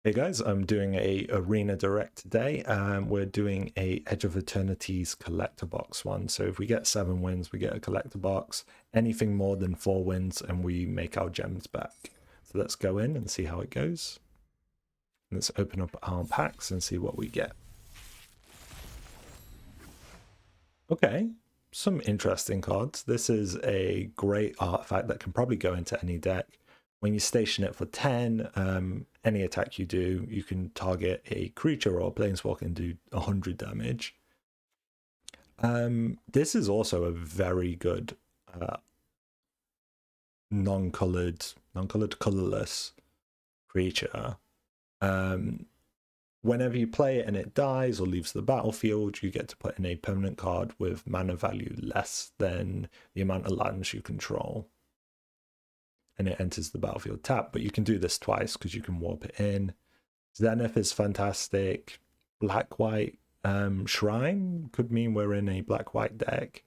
Hey guys, I'm doing a Arena Direct today. We're doing a Edge of Eternities collector box one. So if we get 7 wins, we get a collector box. Anything more than 4 wins, and we make our gems back. So let's go in and see how it goes. Let's open up our packs and see what we get. Okay, some interesting cards. This is a great artifact that can probably go into any deck. When you station it for 10, any attack you do, you can target a creature or a planeswalker and do 100 damage. This is also a very good non-colored, colorless creature. Whenever you play it and it dies or leaves the battlefield, you get to put in a permanent card with mana value less than the amount of lands you control. And it enters the battlefield tap, but you can do this twice because you can warp it in. Zenith is fantastic. Black-white Shrine could mean we're in a black-white deck.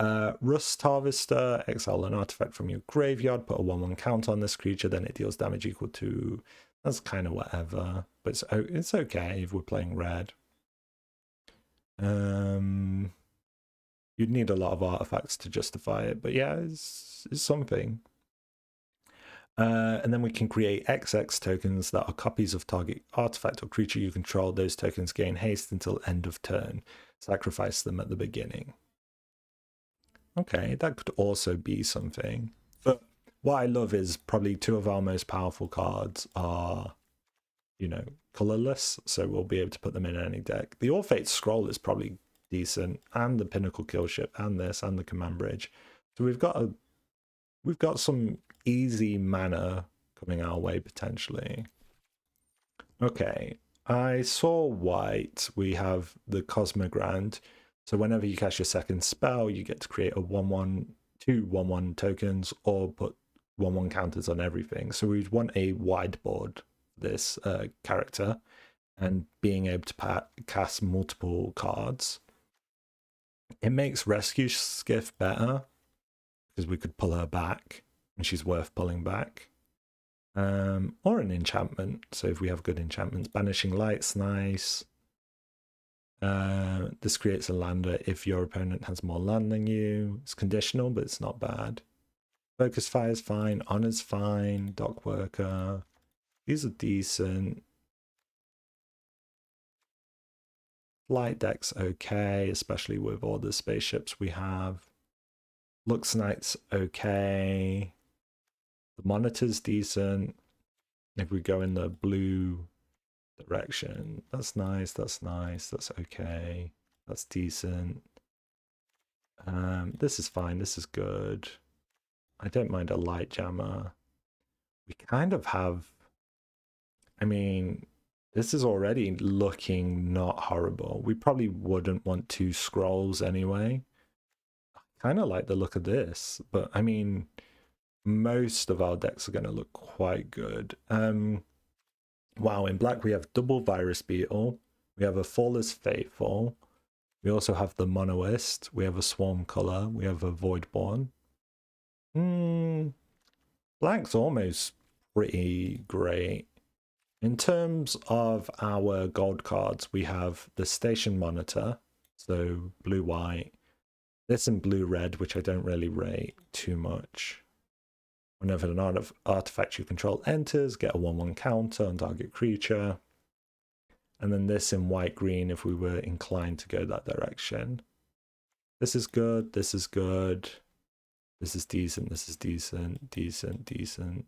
Rust Harvester, exile an artifact from your graveyard, put a 1/1 count on this creature, then it deals damage equal to... That's kind of whatever, but it's okay if we're playing red. You'd need a lot of artifacts to justify it, but yeah, it's something. And then we can create XX tokens that are copies of target artifact or creature you control. Those tokens gain haste until end of turn. Sacrifice them at the beginning. Okay, that could also be something. But what I love is probably 2 of our most powerful cards are, you know, colorless, so we'll be able to put them in any deck. The All-Fate Scroll is probably decent, and the Pinnacle Kill-Ship, and this, and the Command Bridge. So we've got some easy mana coming our way potentially. Okay, I saw white. We have the Cosmogrand. So whenever you cast your second spell, you get to create a 1/1, 2 1/1 tokens, or put 1/1 counters on everything. So we'd want a sideboard this character, and being able to cast multiple cards. It makes Rescue Skiff better because we could pull her back, and she's worth pulling back. Or an enchantment. So if we have good enchantments, Banishing Light's nice. This creates a lander if your opponent has more land than you. It's conditional, but it's not bad. Focus Fire's fine. Honor's fine. Dockworker. These are decent. Flight deck's okay, especially with all the spaceships we have. Luxknight's okay. The monitor's decent. If we go in the blue direction, that's nice, that's okay, that's decent. This is fine, this is good. I don't mind a light jammer. We kind of have, I mean, this is already looking not horrible. We probably wouldn't want 2 scrolls anyway. I kind of like the look of this, but I mean, most of our decks are going to look quite good. Wow, in black we have double Virus Beetle, we have a Fall is Faithful, we also have the Monoist, we have a Swarm Color, we have a Voidborn. Black's almost pretty great. In terms of our gold cards, we have the Station Monitor, so blue-white, this in blue-red, which I don't really rate too much. Whenever an artifact you control enters, get a 1/1 counter on target creature. And then this in white-green if we were inclined to go that direction. This is good, this is good. This is decent, this is decent, decent, decent,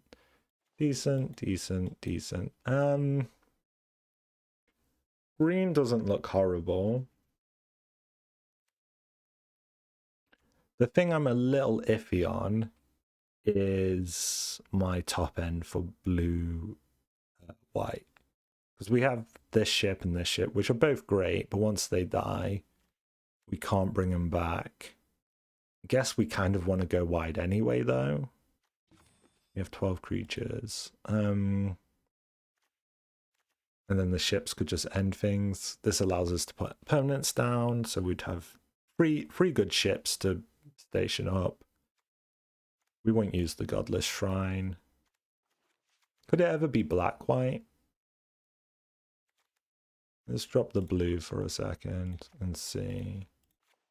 decent, decent, decent. Green doesn't look horrible. The thing I'm a little iffy on is my top end for blue white, because we have this ship and this ship, which are both great, but once they die we can't bring them back. I guess we kind of want to go wide anyway though. We have 12 creatures, and then the ships could just end things. This allows us to put permanents down, so we'd have three good ships to station up. We won't use the Godless Shrine. Could it ever be black-white? Let's drop the blue for a second and see.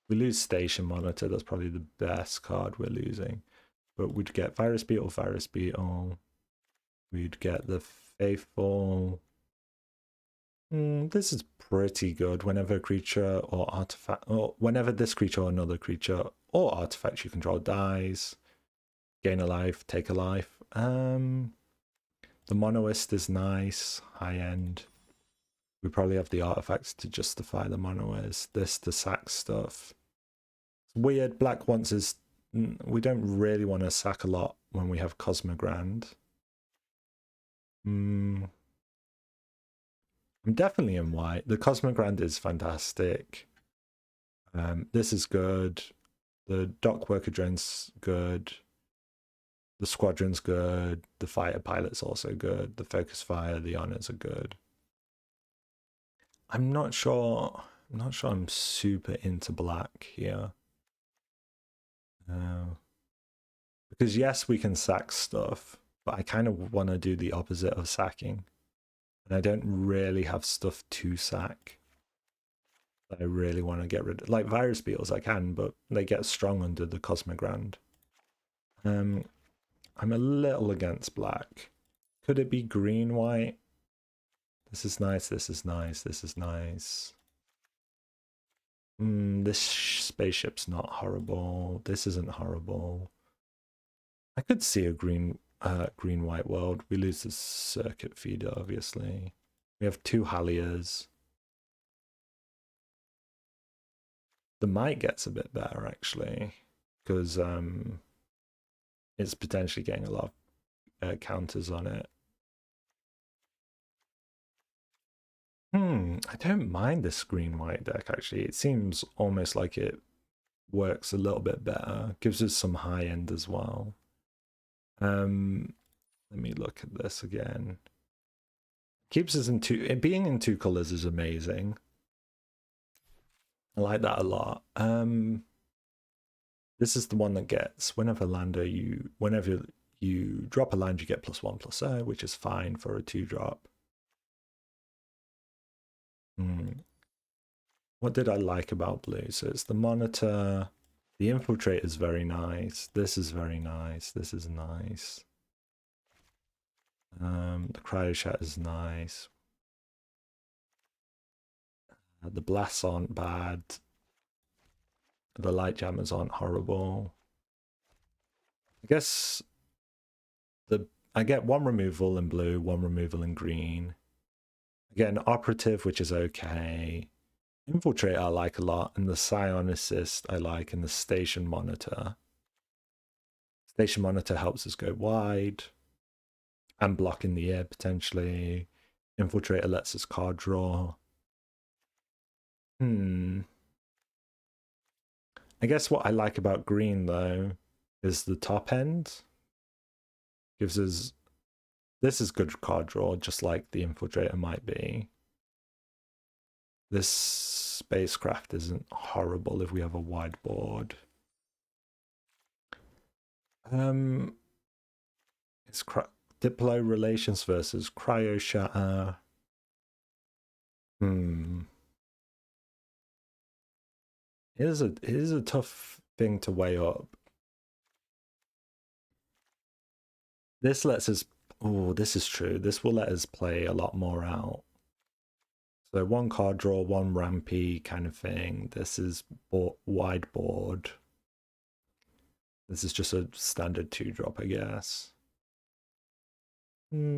We lose Station Monitor, that's probably the best card we're losing. But we'd get Virus Beetle. We'd get the Faithful. This is pretty good. Whenever a creature or artifact, or whenever this creature or another creature or artifact you control dies, gain a life, take a life. The Monoist is nice, high end. We probably have the artifacts to justify the Monoist. This to sack stuff. It's weird. Black wants us. We don't really want to sack a lot when we have Cosmogrand. I'm definitely in white. The Cosmogrand is fantastic. This is good. The Dockworker Drone's good. The Squadron's good. The Fighter Pilot's also good. The Focus Fire, the Honors are good. I'm not sure I'm super into black here. Because yes, we can sack stuff, but I kind of want to do the opposite of sacking. And I don't really have stuff to sack that I really want to get rid of. Like Virus Beetles I can, but they get strong under the Cosmogrand. I'm a little against black. Could it be green, white? This is nice, this is nice, this is nice. This spaceship's not horrible. This isn't horrible. I could see a green-white world. We lose the Circuit-Feeder, obviously. We have 2 Halliers. The Might gets a bit better, actually, because it's potentially getting a lot of counters on it. I don't mind this green-white deck, actually. It seems almost like it works a little bit better. Gives us some high end as well. Let me look at this again. Keeps us in 2. It being in 2 colors is amazing. I like that a lot. This is the one that gets whenever you drop a land, you get +1/+0, which is fine for a 2-drop. What did I like about blue? So it's the Monitor. The Infiltrator is very nice. This is very nice. This is nice. The Cryoshatter is nice. The blasts aren't bad. The light jammers aren't horrible. I guess I get 1 removal in blue, 1 removal in green. I get an Operative, which is okay. Infiltrator I like a lot, and the Psionicist I like, and the Station Monitor. Station Monitor helps us go wide and block in the air potentially. Infiltrator lets us card draw. I guess what I like about green though is the top end. Gives us, this is good card draw, just like the Infiltrator might be. This spacecraft isn't horrible if we have a wide board. It's Diplo Relations versus Cryoshatter. It is a tough thing to weigh up. This lets us, oh, this is true. This will let us play a lot more out. So 1 card draw, 1 rampy kind of thing. This is wide board. This is just a standard 2-drop, I guess.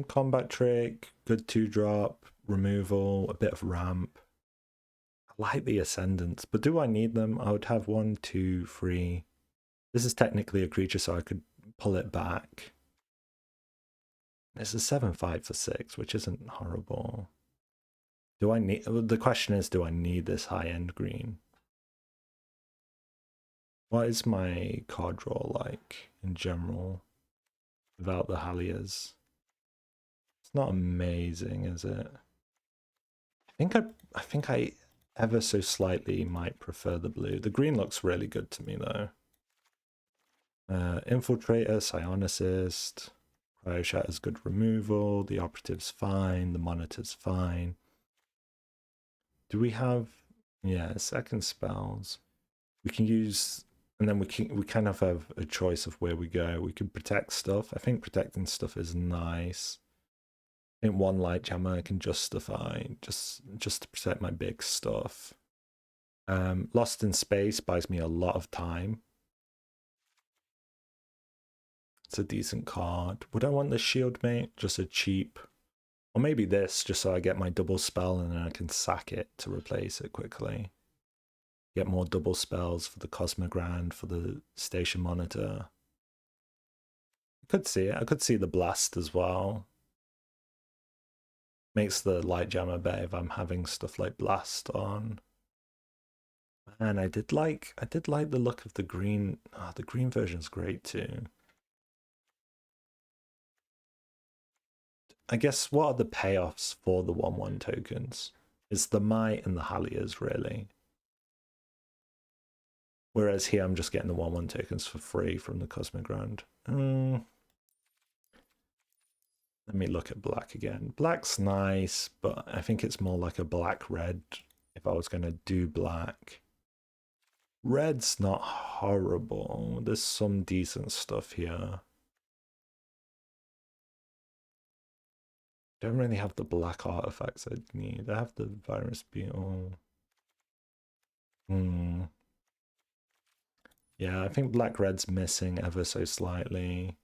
Combat trick, good 2-drop, removal, a bit of ramp. I like the Ascendants, but do I need them? I would have 1, 2, 3. This is technically a creature, so I could pull it back. It's a 7/5 for 6, which isn't horrible. Do I need? The question is, do I need this high-end green? What is my card draw like in general without the Halliers? It's not amazing, is it? I think I ever so slightly might prefer the blue. The green looks really good to me though. Infiltrator, Psionicist, Cryoshatter's good removal, the Operative's fine, the Monitor's fine. Do we have, yeah, second spells? We can use, and then we kind of have a choice of where we go. We can protect stuff. I think protecting stuff is nice. I think one light jammer I can justify just to protect my big stuff. Lost in Space buys me a lot of time. It's a decent card. Would I want the Shieldmate? Just a cheap, or maybe this, just so I get my double spell and then I can sack it to replace it quickly. Get more double spells for the Cosmogrand, for the Station Monitor. I could see it. I could see the Blast as well. Makes the light jammer better if I'm having stuff like Blast on. Man, I did like the look of the green. Oh, the green version's great too. I guess what are the payoffs for the 1/1 tokens? It's the Might and the Halliers, really. Whereas here I'm just getting the 1/1 tokens for free from the Cosmogrand. Let me look at black again. Black's nice, but I think it's more like a black-red if I was going to do black. Red's not horrible. There's some decent stuff here. Don't really have the black artifacts I need. I have the Virus Beetle. Yeah, I think black-red's missing ever so slightly.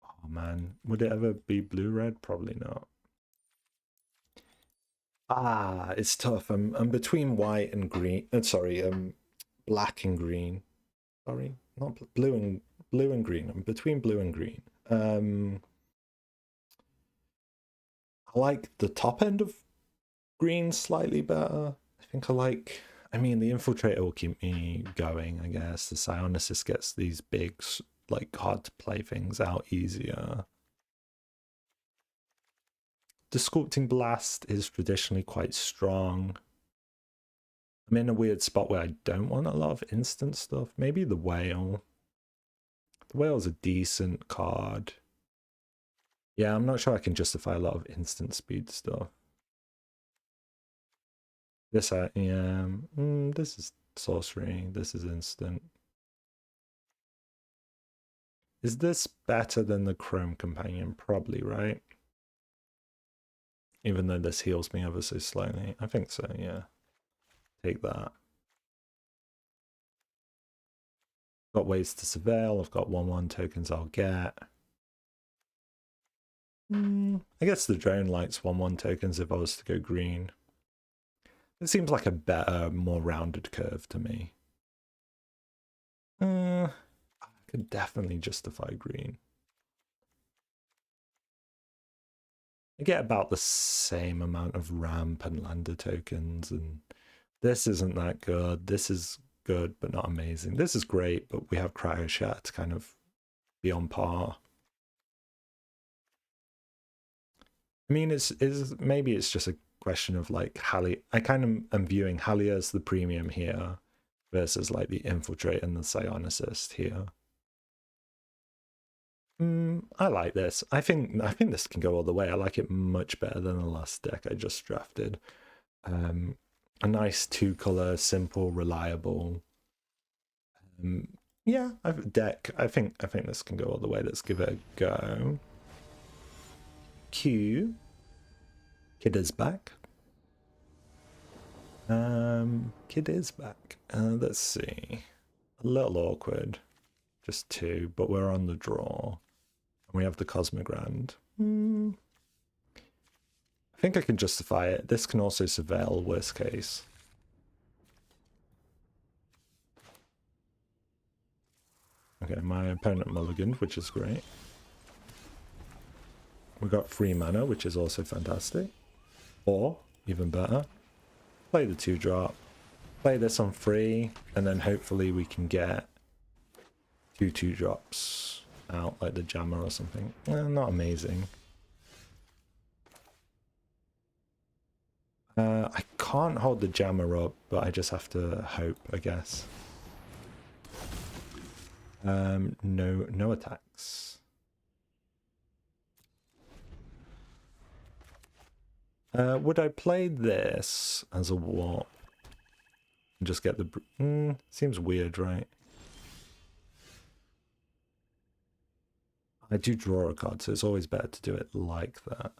Oh man, would it ever be blue-red? Probably not. Ah, it's tough. I'm between white and green. Sorry, black and green. Sorry, not blue and green. I'm between blue and green. I like the top end of green slightly better. I think I mean, the Infiltrator will keep me going, I guess. The Psionicist gets these big, like, hard to play things out easier. Desculpting Blast is traditionally quite strong. I'm in a weird spot where I don't want a lot of instant stuff. Maybe the Whale. The Whale's a decent card. Yeah, I'm not sure I can justify a lot of instant speed stuff. This, yeah, this is sorcery. This is instant. Is this better than the Chrome Companion? Probably, right? Even though this heals me ever so slightly. I think so, yeah. Take that. Got ways to surveil. I've got 1/1 tokens I'll get. I guess the drone likes 1/1 tokens if I was to go green. It seems like a better, more rounded curve to me. I could definitely justify green. I get about the same amount of ramp and lander tokens, and this isn't that good. This is good, but not amazing. This is great, but we have Cryoshatter to kind of be on par. I mean, maybe it's just a question of like Hallie. I kind of am viewing Hallie as the premium here versus like the Infiltrate and the Psionicist here. I like this. I think this can go all the way. I like it much better than the last deck I just drafted. A nice 2-color, simple, reliable. Yeah, deck. I think this can go all the way. Let's give it a go. Q. Kid is back. Kid is back. Let's see. A little awkward. Just 2, but we're on the draw. And we have the Cosmogrand. I think I can justify it. This can also surveil, worst case. Okay, my opponent mulliganed, which is great. We got free mana, which is also fantastic. Or, even better, play the 2-drop. Play this on free, and then hopefully we can get 2 2-drops out, like the Jammer or something. Not amazing. I can't hold the Jammer up, but I just have to hope, I guess. No attacks. Would I play this as a warp? And just get the... seems weird, right? I do draw a card, so it's always better to do it like that.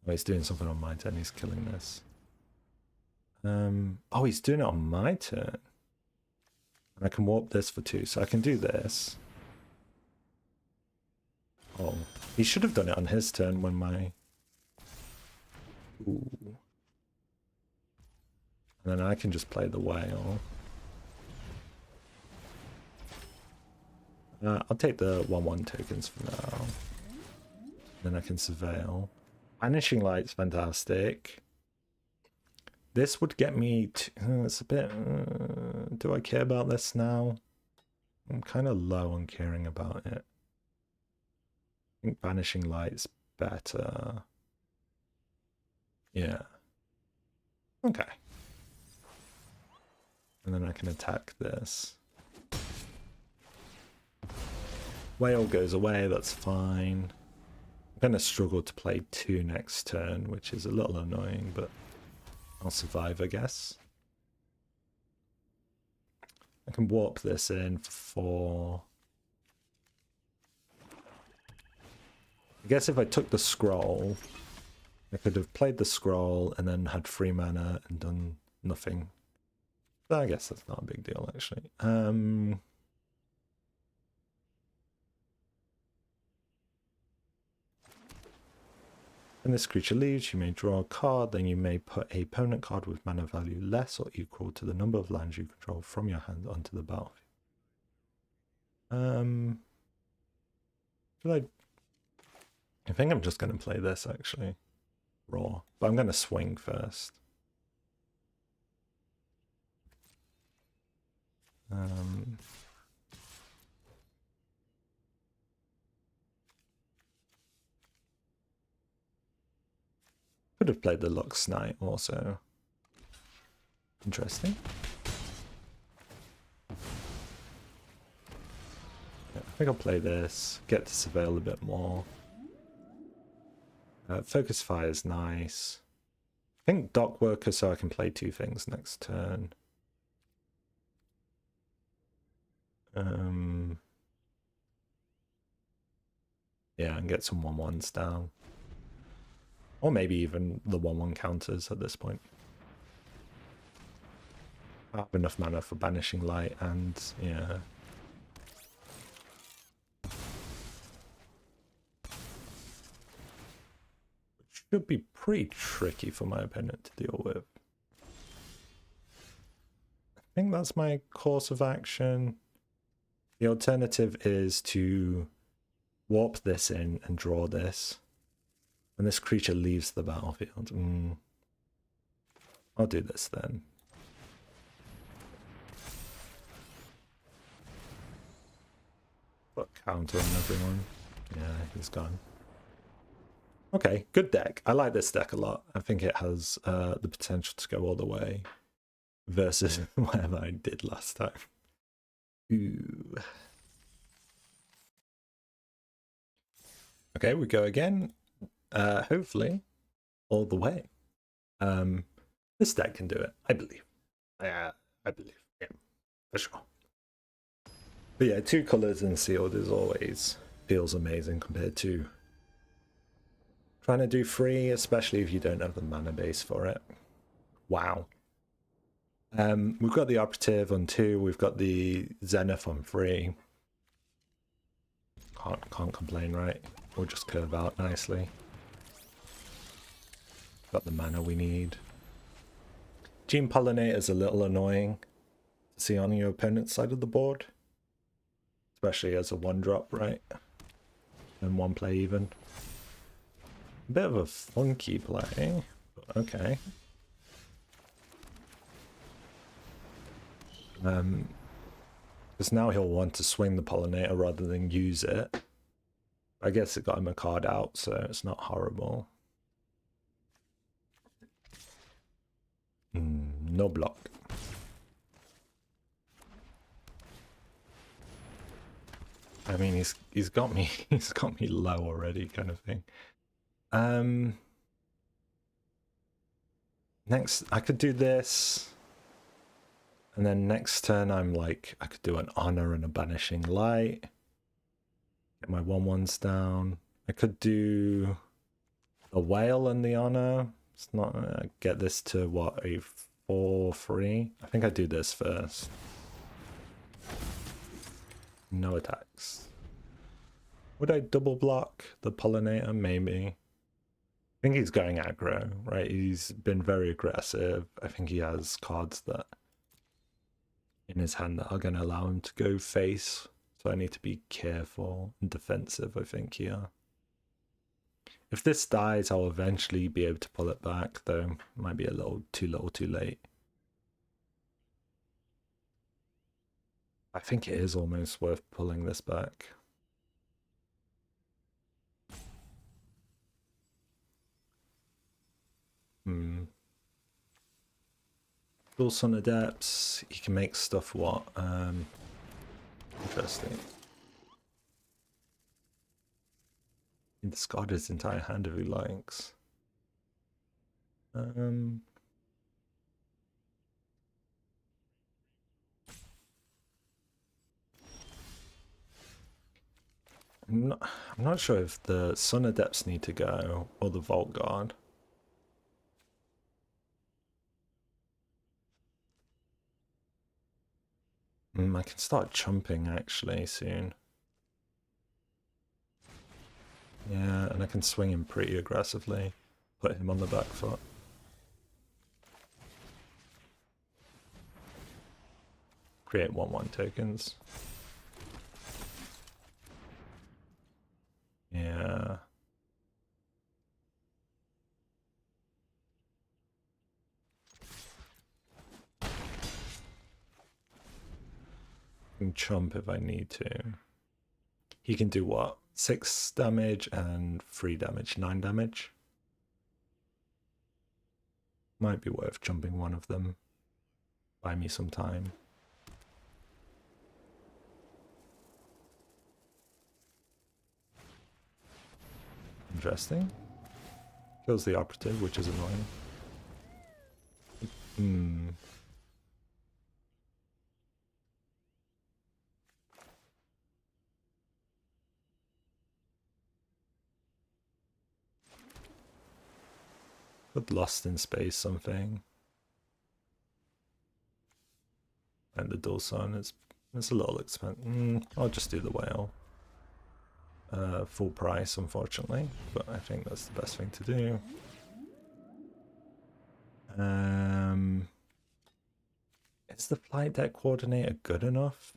Oh, he's doing something on my turn. He's killing this. Oh, he's doing it on my turn. And I can warp this for 2, so I can do this. Oh, he should have done it on his turn when my... Ooh. And then I can just play the whale. I'll take the 1/1 tokens for now. Then I can surveil. Banishing Light's fantastic. This would get me to... it's a bit... do I care about this now? I'm kind of low on caring about it. I think Banishing Light's better. Yeah. Okay. And then I can attack this. Whale goes away, that's fine. I'm going to struggle to play 2 next turn, which is a little annoying, but I'll survive, I guess. I can warp this in for 4. I guess if I took the scroll, I could have played the scroll and then had 3 mana and done nothing. But I guess that's not a big deal, actually. When this creature leaves, you may draw a card, then you may put a opponent card with mana value less or equal to the number of lands you control from your hand onto the battlefield. I think I'm just going to play this, actually. Raw. But I'm going to swing first. Could have played the Luxknight also. Interesting. Yeah, I think I'll play this, get to surveil a bit more. Focus Fire is nice. I think Dockworker so I can play 2 things next turn. Yeah, and get some 1/1s down. Or maybe even the 1/1 counters at this point. I have enough mana for Banishing Light and, yeah. Which should be pretty tricky for my opponent to deal with. I think that's my course of action. The alternative is to warp this in and draw this. When this creature leaves the battlefield. I'll do this then. But counter on everyone. Yeah, he's gone. Okay, good deck. I like this deck a lot. I think it has the potential to go all the way versus whatever I did last time. Ooh. Okay, we go again. Hopefully all the way. This deck can do it, I believe. I believe, yeah, for sure. But yeah, 2 colors and sealed is always feels amazing compared to trying to do 3, especially if you don't have the mana base for it. Wow. We've got the Operative on 2, we've got the Zenith on 3. Can't complain, right? We'll just curve out nicely. Got the mana we need. Gene Pollinator is a little annoying to see on your opponent's side of the board. Especially as a 1-drop, right? And 1 play even. A bit of a funky play, but okay. Because now he'll want to swing the Pollinator rather than use it. I guess it got him a card out, so it's not horrible. No block. I mean, he's got me low already, kind of thing. Next, I could do this. And then next turn, I'm like, I could do an Honor and a Banishing Light. Get my 1/1s down. I could do a Whale and the Honor. It's not, get this to what, a 4/3? I think I do this first. No attacks. Would I double block the Pollinator? Maybe. I think he's going aggro, right? He's been very aggressive. I think he has cards that in his hand that are going to allow him to go face. So I need to be careful and defensive, I think, here. If this dies, I'll eventually be able to pull it back, though it might be a little too late. I think it is almost worth pulling this back. Dual Sun Adepts, he can make stuff what? Interesting. He can discard his entire hand if he likes. I'm not sure if the Sun Adepts need to go or the Vault Guard. I can start chumping actually soon. Yeah, and I can swing him pretty aggressively. Put him on the back foot. Create 1/1 tokens. Yeah. I can chump if I need to. He can do what? 6 damage and 3 damage, 9 damage. Might be worth jumping one of them. Buy me some time. Interesting. Kills the operative, which is annoying. Put Lost in Space something. And the Dual Sun is a little expensive. I'll just do the Whale. Full price, unfortunately, but I think that's the best thing to do. Is the Flight Deck Coordinator good enough?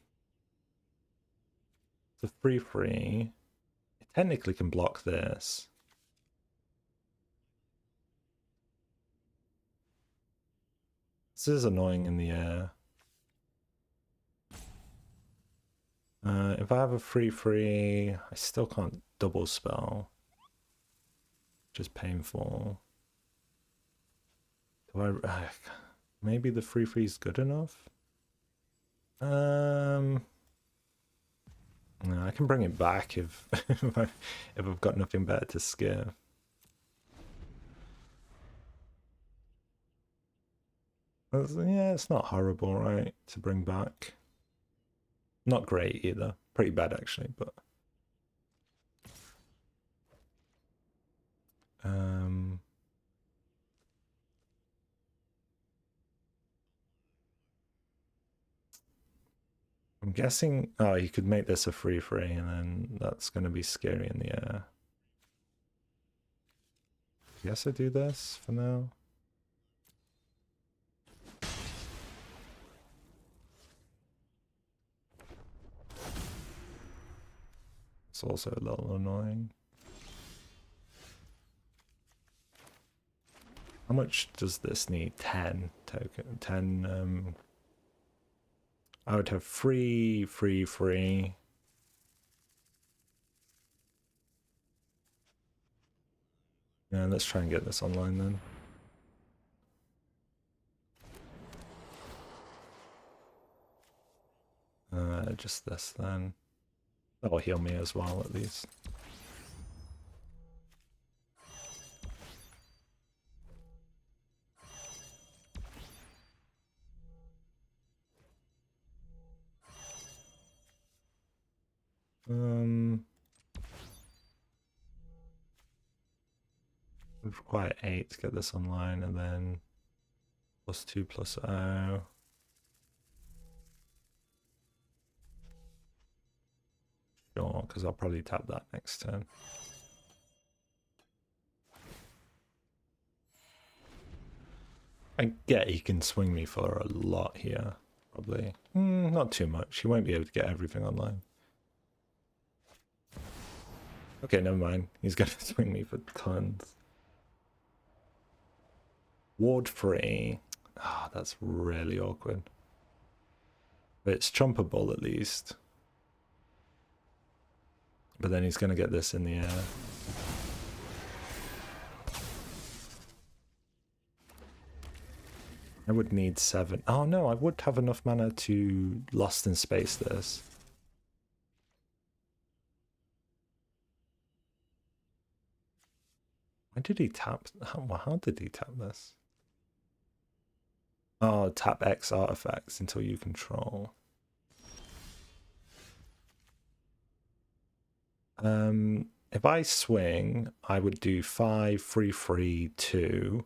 It's a 3/3. It technically can block this. This is annoying in the air. If I have a 3/3, I still can't double spell, which is painful. Do I? Maybe the 3/3 is good enough. No, I can bring it back if if I've got nothing better to scare. Yeah, it's not horrible, right? To bring back. Not great either. Pretty bad actually, but I'm guessing, oh, you could make this a 3/3 and then that's going to be scary in the air. I guess I do this for now. It's also a little annoying. How much does this need? 10 token. 10. I would have 3, 3, 3. Yeah, let's try and get this online then. Just this then. That'll heal me as well, at least. We require 8 to get this online, and then +2/+0. Sure, because I'll probably tap that next turn. I get he can swing me for a lot here, probably. Not too much. He won't be able to get everything online. Okay, never mind. He's going to swing me for tons. Ward free. Ah, that's really awkward. But it's chompable at least. But then he's going to get this in the air. I would need 7. Oh no, I would have enough mana to Lost in Space this. Why did he tap? How did he tap this? Oh, tap X artifacts until you control. If I swing, I would do 5, 3, 3, 2.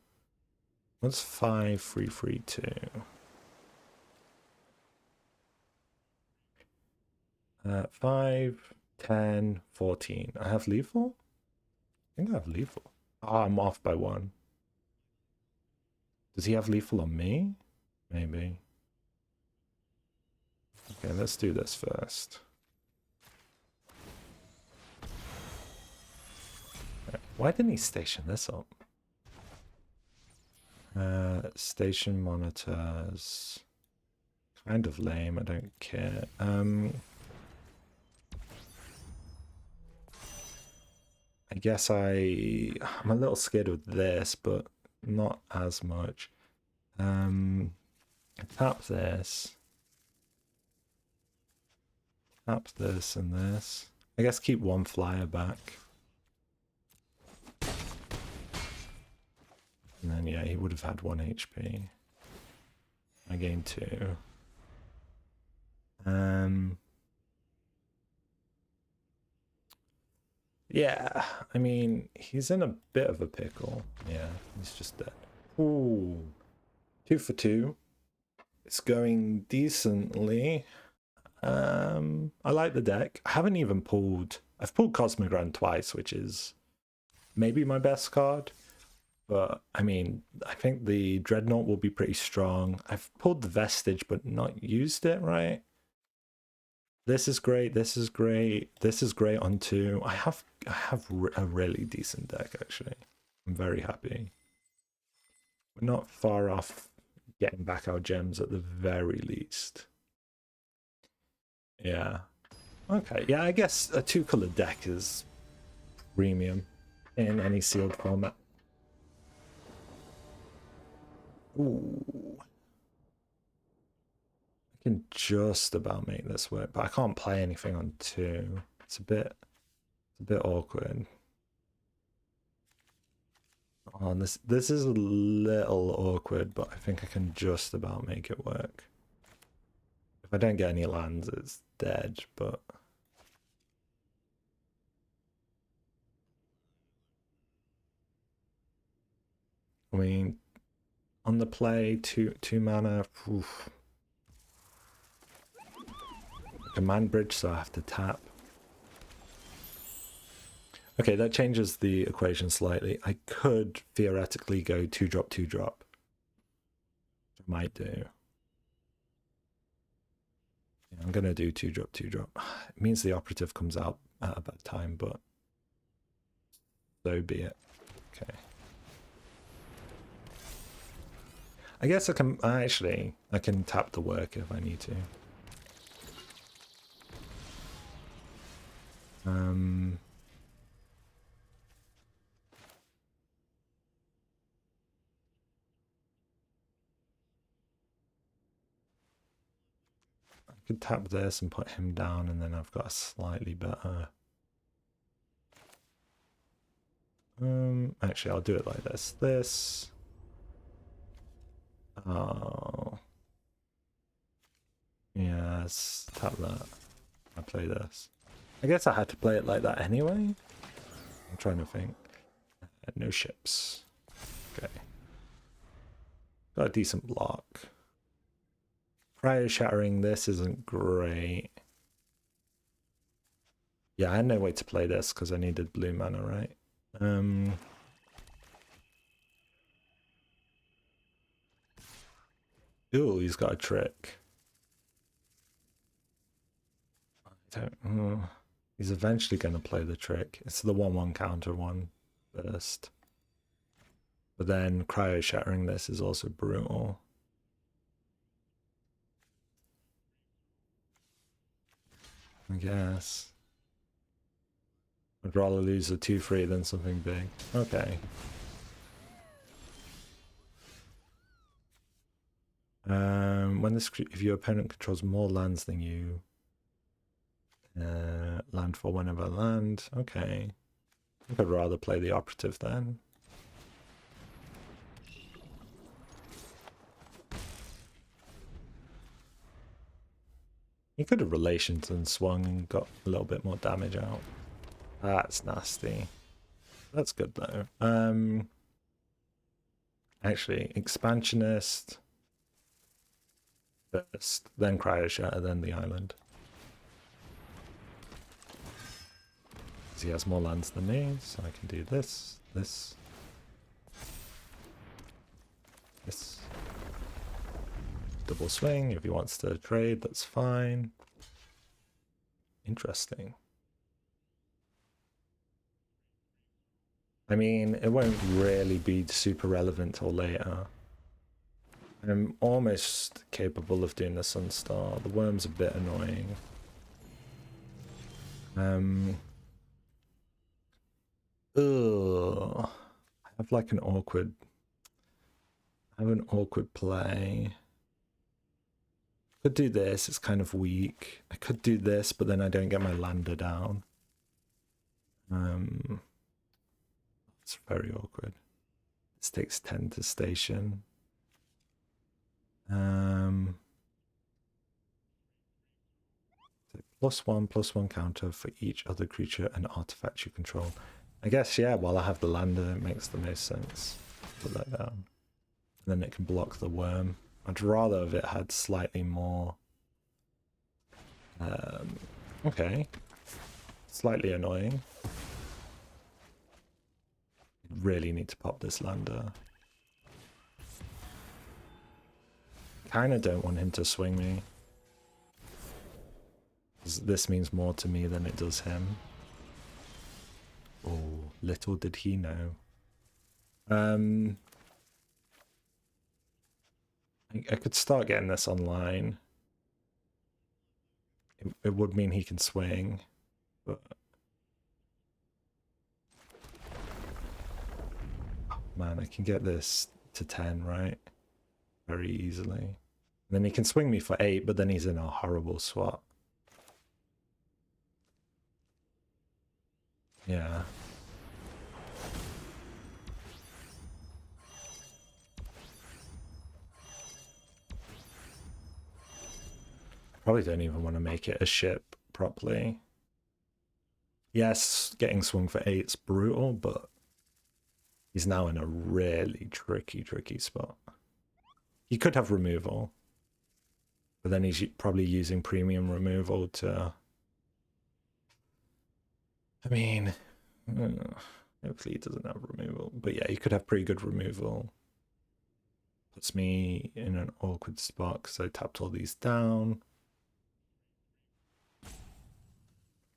What's 5, 3, 3, 2? 5, 10, 14. I have lethal? I think I have lethal. Oh, I'm off by 1. Does he have lethal on me? Maybe. Okay, let's do this first. Why didn't he station this up? Station monitors. Kind of lame, I don't care. I guess I'm a little scared of this, but not as much. Tap this. Tap this and this. I guess keep 1 flyer back. And then, yeah, he would have had 1 HP. I gained 2. Yeah, I mean, he's in a bit of a pickle. Yeah, he's just dead. Ooh. 2 for 2. It's going decently. I like the deck. I haven't even pulled... I've pulled Cosmogrand twice, which is maybe my best card. But, I mean, I think the Dreadnought will be pretty strong. I've pulled the Vestige, but not used it, right? This is great, this is great, this is great on 2. I have a really decent deck, actually. I'm very happy. We're not far off getting back our gems at the very least. Yeah. Okay, yeah, I guess a 2-color deck is premium in any sealed format. Ooh. I can just about make this work, but I can't play anything on 2. It's a bit awkward. Oh, and this is a little awkward, but I think I can just about make it work. If I don't get any lands, it's dead, but... I mean, on the play, two mana. Oof. Command bridge, so I have to tap. Okay, that changes the equation slightly. I could theoretically go 2-drop, 2-drop. I might do. Yeah, I'm gonna do 2-drop, 2-drop. It means the operative comes out at a bad time, but so be it. Okay. I guess I can I can tap the work if I need to. I could tap this and put him down, and then I've got a slightly better. Actually, I'll do it like this. This. Oh. Yes, tap that. I play this. I guess I had to play it like that anyway. I'm trying to think. No ships. Okay. Got a decent block. Cryo-shattering this isn't great. Yeah, I had no way to play this because I needed blue mana, right? Ooh, he's got a trick. He's eventually going to play the trick. It's the 1/1 counter one first. But then cryo-shattering this is also brutal. I guess. I'd rather lose a 2/3 than something big. Okay. When this, if your opponent controls more lands than you, landfall whenever I land. Okay. I think I'd rather play the operative then. He could have relations and swung and got a little bit more damage out. That's nasty. That's good though. Actually, Expansionist first, then Cryoshatter, then the island. Because he has more lands than me, so I can do this, this, this. Double swing. If he wants to trade, that's fine. Interesting. I mean, it won't really be super relevant till later. I'm almost capable of doing the Sunstar. The worm's a bit annoying. Ugh. I have like an awkward... I have an awkward play. Could do this, it's kind of weak. I could do this, but then I don't get my lander down. It's very awkward. This takes 10 to station. +1/+1 counter for each other creature and artifact you control. I guess, yeah, while I have the lander, it makes the most sense. Put that down. And then it can block the worm. I'd rather if it had slightly more... okay. Slightly annoying. Really need to pop this lander. Kinda don't want him to swing me. This means more to me than it does him. Oh, little did he know. I could start getting this online. It would mean he can swing, but... Oh, man, I can get this to 10, right? Very easily. And then he can swing me for 8, but then he's in a horrible spot. Yeah. Probably don't even want to make it a ship properly. Yes, getting swung for 8's brutal, but he's now in a really tricky spot. He could have removal, but then he's probably using premium removal to... I mean, hopefully he doesn't have removal. But yeah, he could have pretty good removal. Puts me in an awkward spot because I tapped all these down.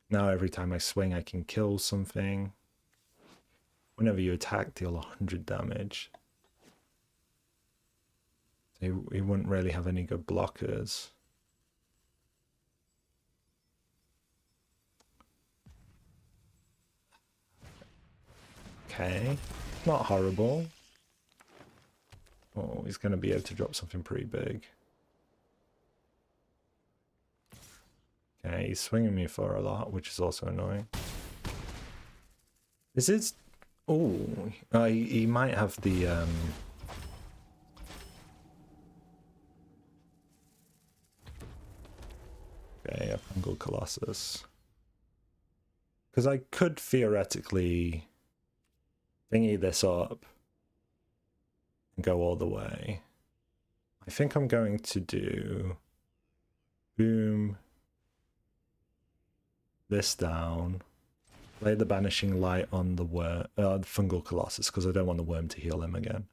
Now every time I swing, I can kill something. Whenever you attack, deal 100 damage. So he wouldn't really have any good blockers. Okay, not horrible. Oh, he's going to be able to drop something pretty big. Okay, he's swinging me for a lot, which is also annoying. This is... Oh, he might have the... Okay, a Fungal Colossus. Because I could theoretically thingy this up and go all the way. I think I'm going to do boom, this down, lay the Banishing Light on the Fungal Colossus because I don't want the worm to heal him again.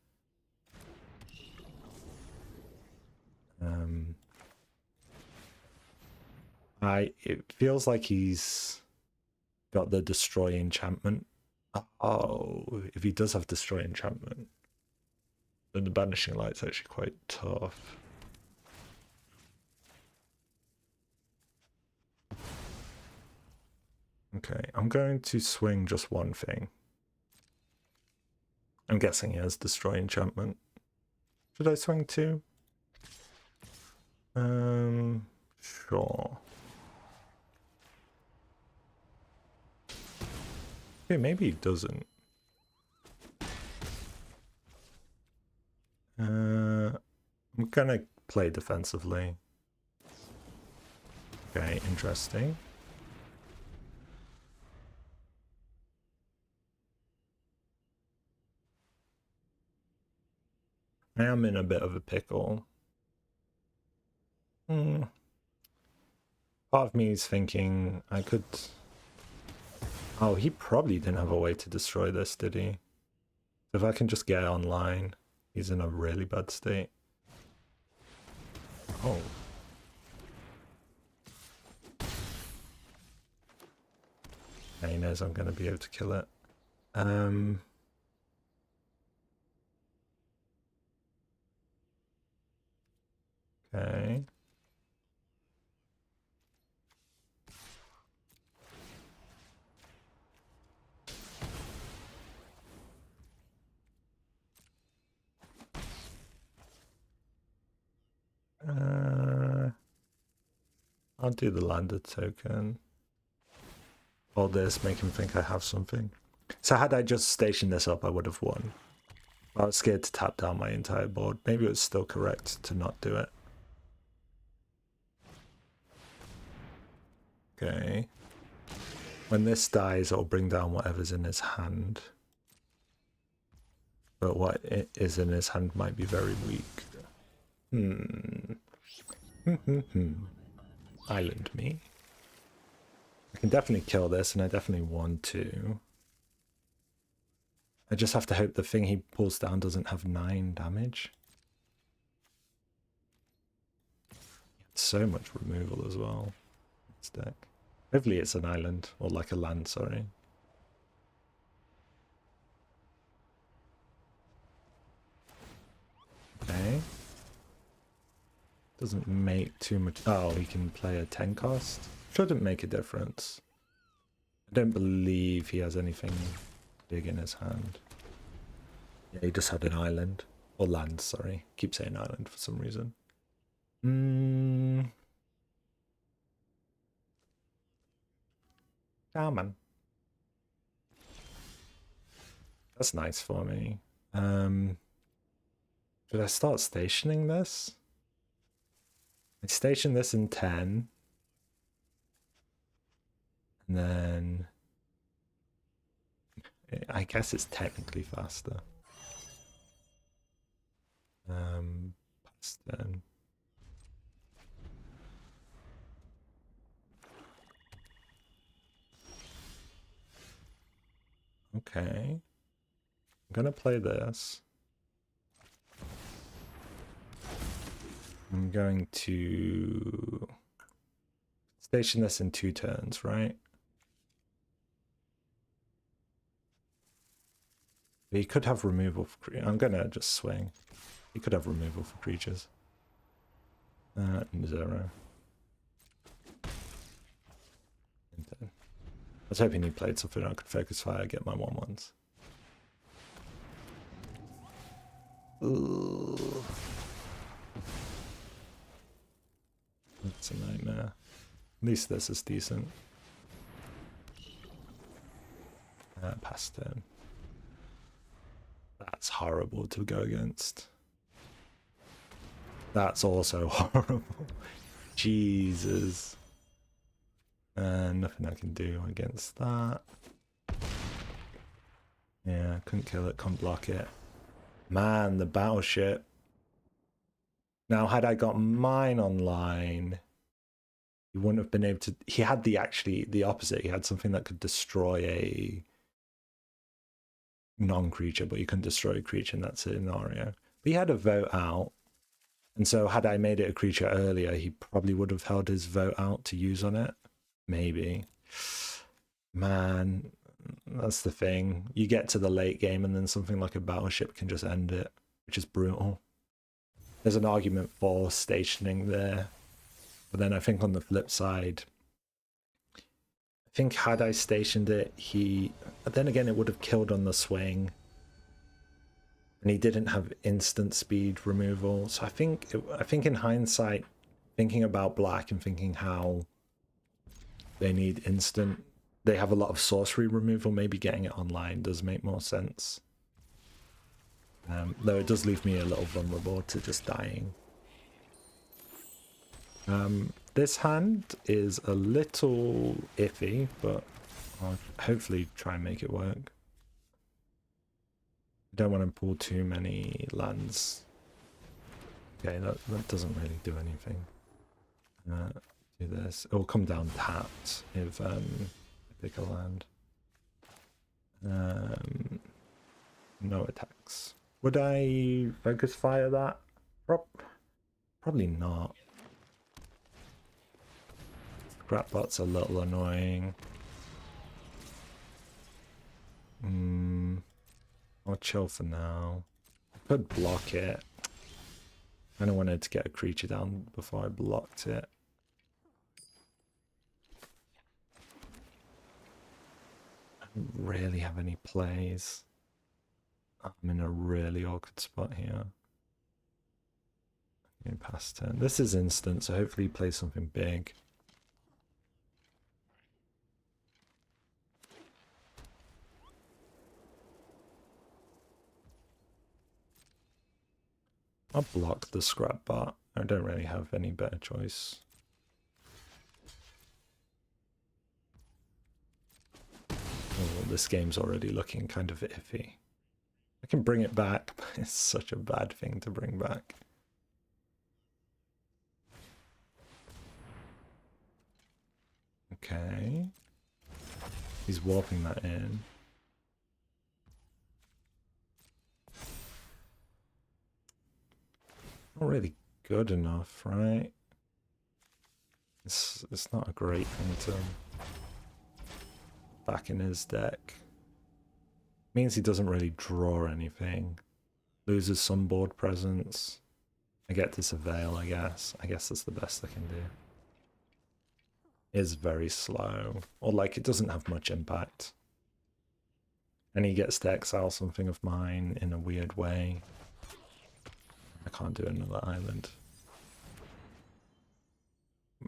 It feels like he's got the Destroy enchantment. Oh, if he does have Destroy enchantment, then the Banishing Light's actually quite tough. Okay, I'm going to swing just one thing. I'm guessing he has Destroy enchantment. Should I swing two? Sure. Okay, maybe he doesn't. I'm gonna play defensively. Okay, interesting. I am in a bit of a pickle. Part of me is thinking I could... Oh, he probably didn't have a way to destroy this, did he? If I can just get online, he's in a really bad state. Oh. Yeah, he knows I'm going to be able to kill it. Okay. I'll do the landed token. All this, make him think I have something. So had I just stationed this up, I would have won. I was scared to tap down my entire board. Maybe it was still correct to not do it. Okay. When this dies, it'll bring down whatever's in his hand. But what is in his hand might be very weak. Island me. I can definitely kill this, and I definitely want to. I just have to hope the thing he pulls down doesn't have 9 damage. So much removal as well. This deck. Hopefully it's an island, or like a land, sorry. Okay. Doesn't make too much. Oh, he can play a 10 cost. Shouldn't make a difference. I don't believe he has anything big in his hand. Yeah, he just had an island. Or land, sorry. Keep saying island for some reason. Come on. That's nice for me. Should I start stationing this? I station this in 10. And then... I guess it's technically faster. Past 10. Okay. I'm gonna play this. I'm going to station this in 2 turns, right? He could have removal for creatures. I'm gonna just swing. He could have removal for creatures. 0. I was hoping he played something I could focus fire, get my 1/1s. Ooh. That's a nightmare. At least this is decent. Past 10. That's horrible to go against. That's also horrible. Jesus. Nothing I can do against that. Yeah, couldn't kill it, couldn't block it. Man, the battleship. Now, had I got mine online, he wouldn't have been able to... He had the opposite. He had something that could destroy a non-creature, but you couldn't destroy a creature in that scenario. But he had a vote out. And so had I made it a creature earlier, he probably would have held his vote out to use on it. Maybe. Man, that's the thing. You get to the late game and then something like a battleship can just end it, which is brutal. There's an argument for stationing there. But then I think on the flip side, I think had I stationed it, then again, it would have killed on the swing. And he didn't have instant speed removal. So I think in hindsight, thinking about black and thinking how they need instant, they have a lot of sorcery removal, maybe getting it online does make more sense. Though it does leave me a little vulnerable to just dying. This hand is a little iffy, but I'll hopefully try and make it work. Don't want to pull too many lands. Okay, that doesn't really do anything. Do this. It will come down tapped if I pick a land. No attacks. Would I focus fire that? Probably not. Scrapbot's a little annoying. I'll chill for now. I could block it. I kind of wanted to get a creature down before I blocked it. I don't really have any plays. I'm in a really awkward spot here. Getting past turn. This is instant, so hopefully he plays something big. I'll block the scrap bot. I don't really have any better choice. Oh, this game's already looking kind of iffy. I can bring it back, but it's such a bad thing to bring back. Okay. He's warping that in. Not really good enough, right? It's not a great thing to back in his deck. Means he doesn't really draw anything. Loses some board presence. I get to surveil, I guess. I guess that's the best I can do. Is very slow. Or like it doesn't have much impact. And he gets to exile something of mine in a weird way. I can't do another island.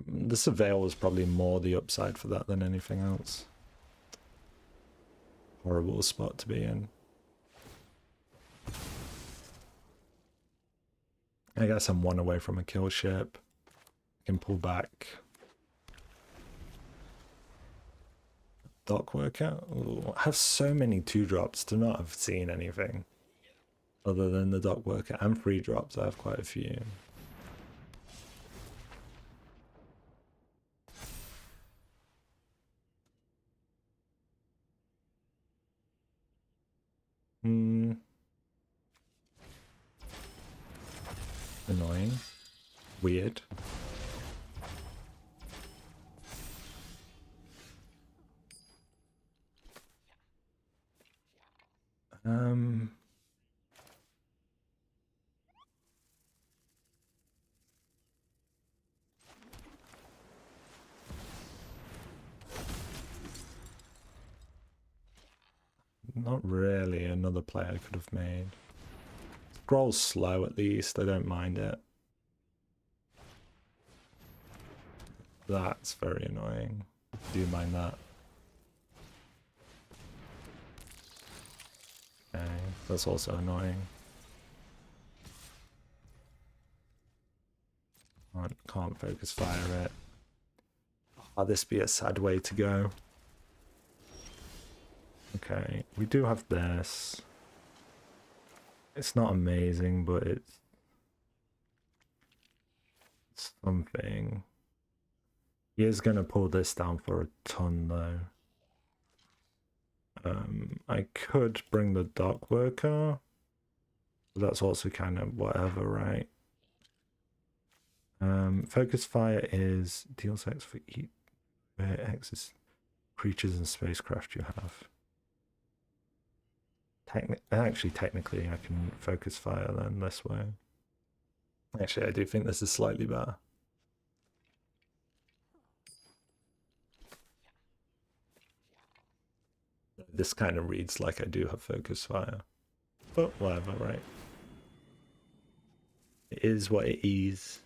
The surveil was probably more the upside for that than anything else. Horrible spot to be in. I guess I'm one away from a kill ship. I can pull back. Dockworker? Ooh, I have so many 2-drops to not have seen anything. Other than the Dockworker and 3-drops, I have quite a few. Annoying. Weird. Not really another play I could have made. Scroll's slow at least, I don't mind it. That's very annoying. Do you mind that? Okay, that's also annoying. Can't focus fire it. Oh, this be a sad way to go. Okay, we do have this. It's not amazing, but it's something. He is going to pull this down for a ton, though. I could bring the Dockworker. That's also kind of whatever, right? Focus Fire is deals X for each where X is creatures and spacecraft you have. Actually, technically, I can Focus Fire then this way. Actually, I do think this is slightly better. This kind of reads like I do have Focus Fire. But whatever, right? It is what it is.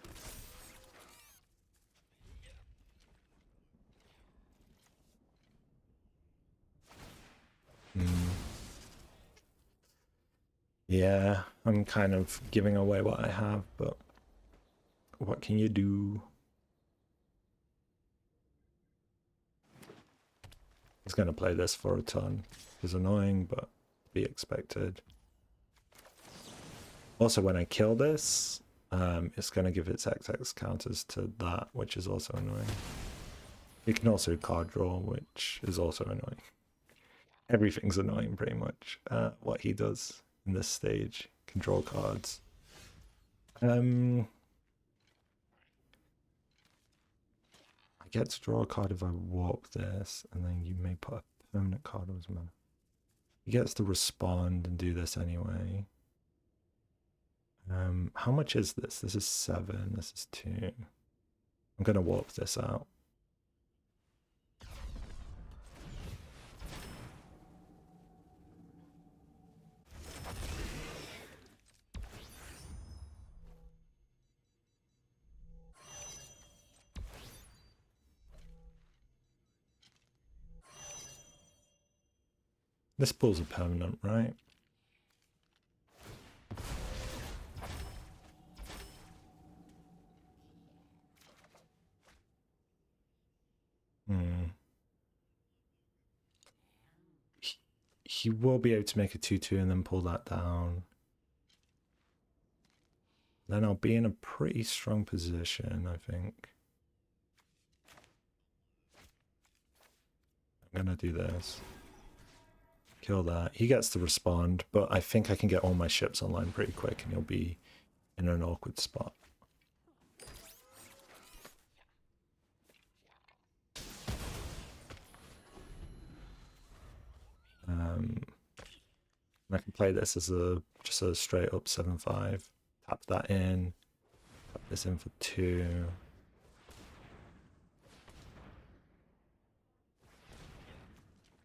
Yeah, I'm kind of giving away what I have, but what can you do? He's going to play this for a ton. It's annoying, but be expected. Also, when I kill this, it's going to give its XX counters to that, which is also annoying. You can also card draw, which is also annoying. Everything's annoying, pretty much, what he does in this stage. Can draw cards. I get to draw a card if I warp this, and then you may put a permanent card on his mana. He gets to respond and do this anyway. How much is this? This is 7, this is 2. I'm going to warp this out. This pulls a permanent, right? He will be able to make a 2/2 and then pull that down. Then I'll be in a pretty strong position, I think. I'm gonna do this. Kill that. He gets to respond, but I think I can get all my ships online pretty quick and he'll be in an awkward spot. I can play this as just a straight up 7/5. Tap that in. Tap this in for 2.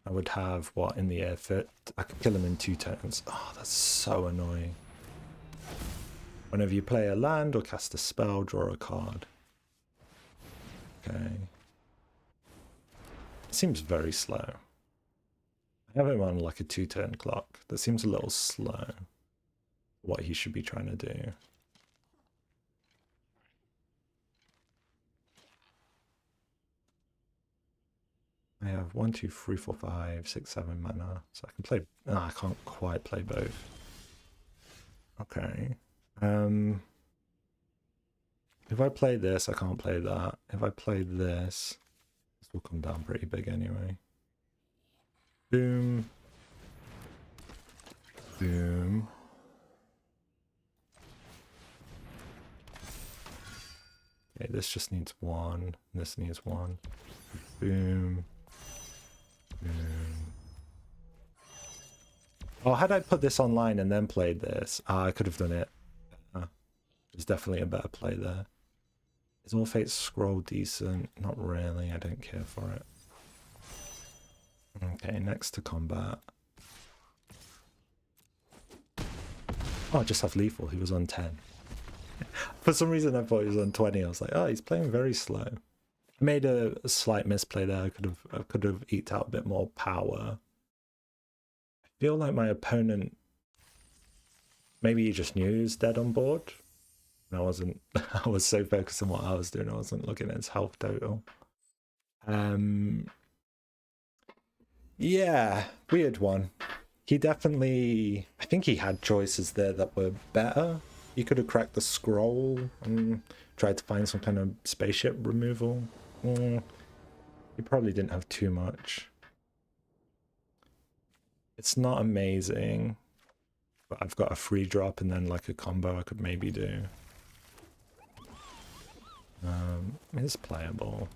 I would have what in the air fit? I could kill him in 2 turns. Oh, that's so annoying. Whenever you play a land or cast a spell, draw a card. Okay. It seems very slow. I have him on like a 2-turn clock. That seems a little slow. What he should be trying to do. I have 1, 2, 3, 4, 5, 6, 7 mana. So I can play. No, I can't quite play both. Okay. If I play this, I can't play that. If I play this, this will come down pretty big anyway. Boom. Boom. Okay, this just needs 1. This needs 1. Boom. Boom. Oh, had I put this online and then played this, I could have done it. There's definitely a better play there. Is All Fates Scroll decent? Not really, I don't care for it. Okay, next to combat. Oh, I just have lethal, he was on 10. For some reason I thought he was on 20, I was like, oh, he's playing very slow. I made a slight misplay there, I could have eked out a bit more power. I feel like my opponent, maybe he just knew he was dead on board. And I was so focused on what I was doing, I wasn't looking at his health total. Yeah, weird one. He definitely, I think he had choices there that were better. He could have cracked the scroll and tried to find some kind of spaceship removal. He probably didn't have too much. It's not amazing, but I've got a free drop and then like a combo I could maybe do. It's playable.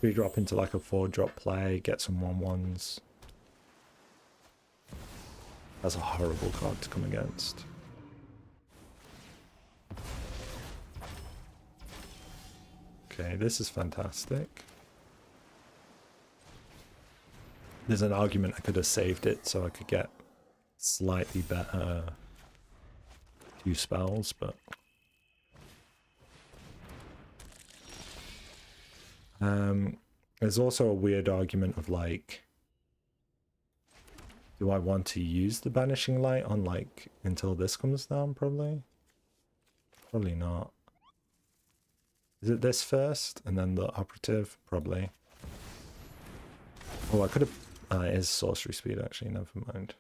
Free drop into like a 4-drop play, get some 1/1s. That's a horrible card to come against. Okay, this is fantastic. There's an argument I could have saved it so I could get slightly better 2 spells, but there's also a weird argument of like, do I want to use the Banishing Light on like until this comes down? Probably not. Is it this first and then the operative? Probably. Oh, I could have. It is sorcery speed actually. Never mind.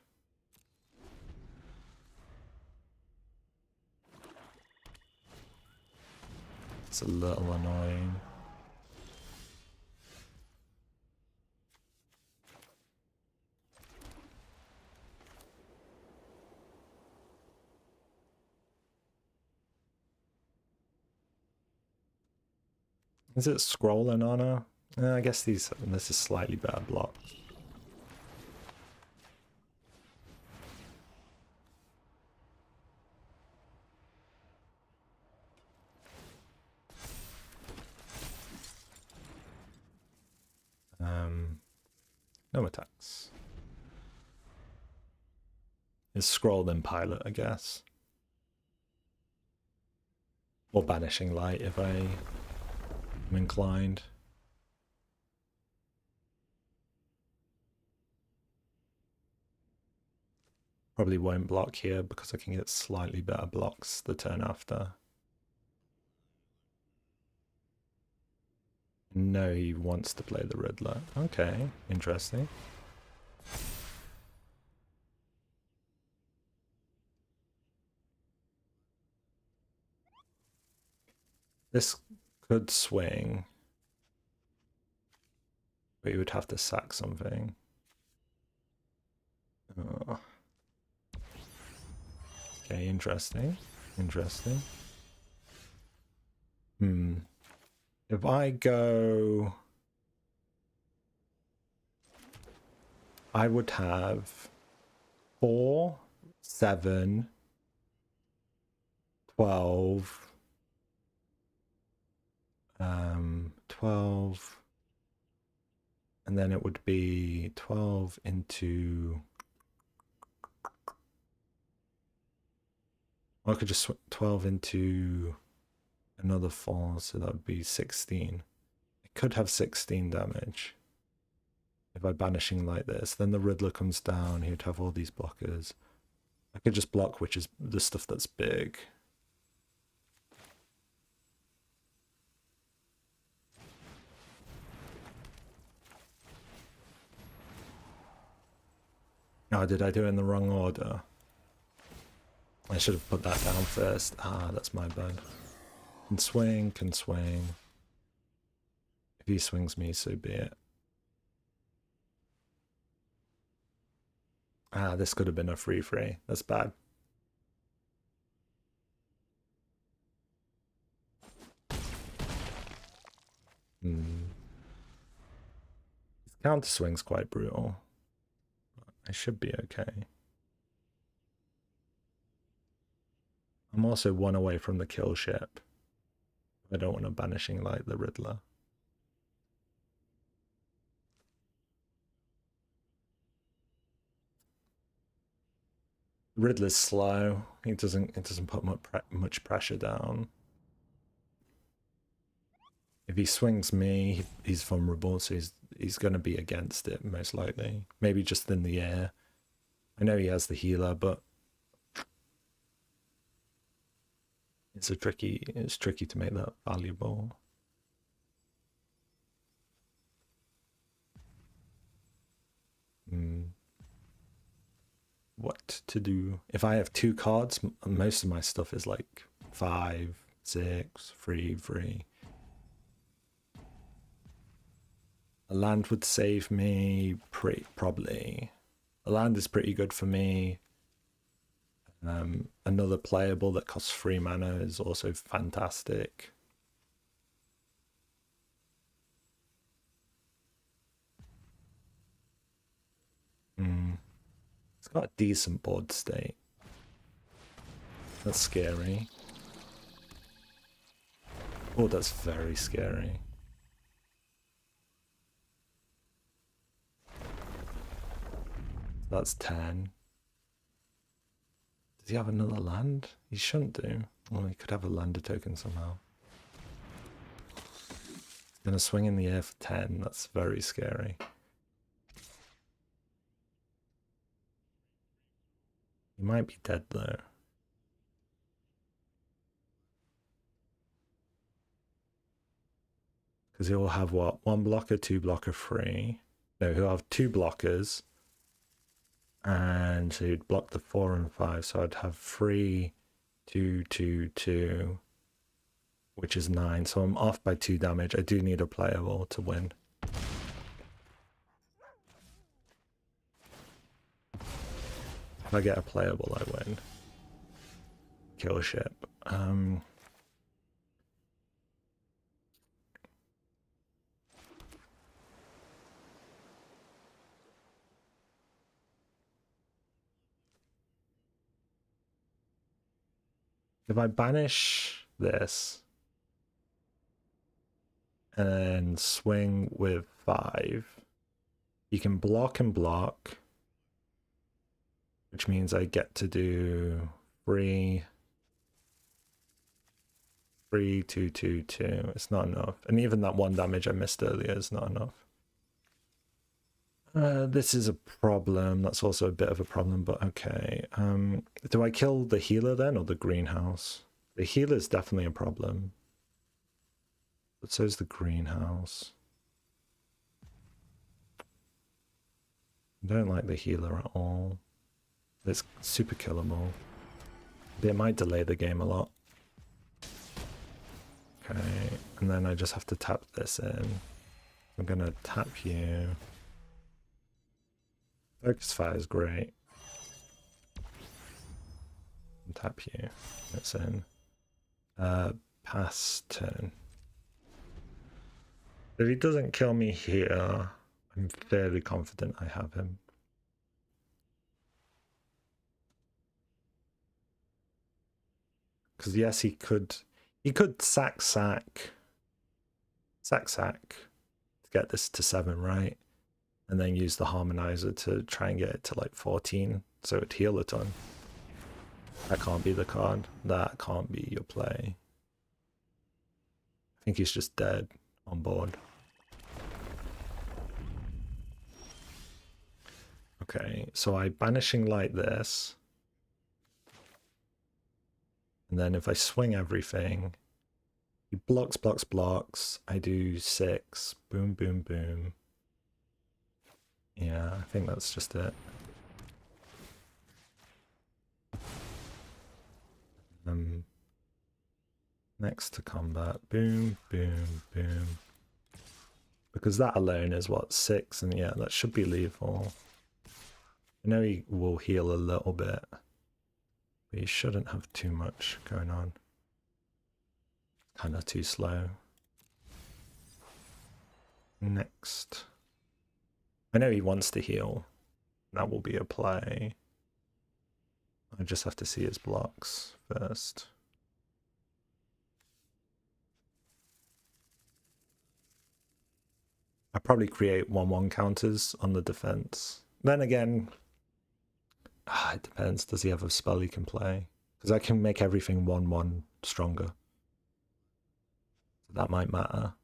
It's a little annoying. Is it scroll and honor? I guess this is slightly better block. No attacks. It's scroll then pilot, I guess. Or Banishing Light if I'm inclined. Probably won't block here because I can get slightly better blocks the turn after. No, he wants to play the Riddler. Okay, interesting. This could swing, but you would have to sack something. Oh. Okay, interesting. Interesting. If I go... I would have 4, 7, 12... 12, and then it would be 12 into... I could just 12 into another 4, so that would be 16. It could have 16 damage. If I Banishing Light this, then the Riddler comes down, he would have all these blockers. I could just block, which is the stuff that's big. Oh, did I do it in the wrong order? I should have put that down first. Ah, that's my bad. Can swing, can swing. If he swings me, so be it. Ah, this could have been a free. That's bad. His counter swing's quite brutal. I should be okay. I'm also 1 away from the Kill-Ship. I don't want to Banishing Light the Riddler. Riddler's slow. It doesn't put much pressure down. If he swings me, he's vulnerable, so he's going to be against it most likely. Maybe just in the air. I know he has the healer, but it's tricky to make that valuable. What to do? If I have 2 cards, most of my stuff is like 5, 6, 3, 3. A land would save me probably. A land is pretty good for me. Another playable that costs 3 mana is also fantastic. It's got a decent board state. That's scary. Oh, that's very scary. That's 10. Does he have another land? He shouldn't do. Well, he could have a lander token somehow. He's gonna swing in the air for 10. That's very scary. He might be dead though. Because he'll have what? 1 blocker, 2 blocker, 3. No, he'll have 2 blockers. And so you'd block the 4 and 5, so I'd have 3, 2, 2, 2, which is 9. So I'm off by 2 damage. I do need a playable to win. If I get a playable, I win. Kill-Ship. If I banish this and then swing with 5, you can block and block, which means I get to do 3, 3, 2, 2, 2. It's not enough. And even that 1 damage I missed earlier is not enough. This is a problem. That's also a bit of a problem, but okay. Do I kill the healer then, or the greenhouse? The healer is definitely a problem. But so is the greenhouse. I don't like the healer at all. It's super killable. But it might delay the game a lot. Okay, and then I just have to tap this in. I'm gonna tap you. Focus Fire is great. And tap you. That's in. Pass turn. If he doesn't kill me here, I'm fairly confident I have him. Because yes, he could sack to get this to 7, right? And then use the Harmonizer to try and get it to like 14, so it'd heal a ton. That can't be the card. That can't be your play. I think he's just dead on board. Okay, so I Banishing Light this. And then if I swing everything, he blocks, blocks, blocks. I do 6. Boom, boom, boom. Yeah, I think that's just it. Next to combat. Boom, boom, boom. Because that alone is what, 6? And yeah, that should be lethal. I know he will heal a little bit, but he shouldn't have too much going on. Kind of too slow. Next. I know he wants to heal. That will be a play. I just have to see his blocks first. I probably create 1/1 counters on the defense. Then again, it depends. Does he have a spell he can play? Because I can make everything 1/1 stronger. That might matter.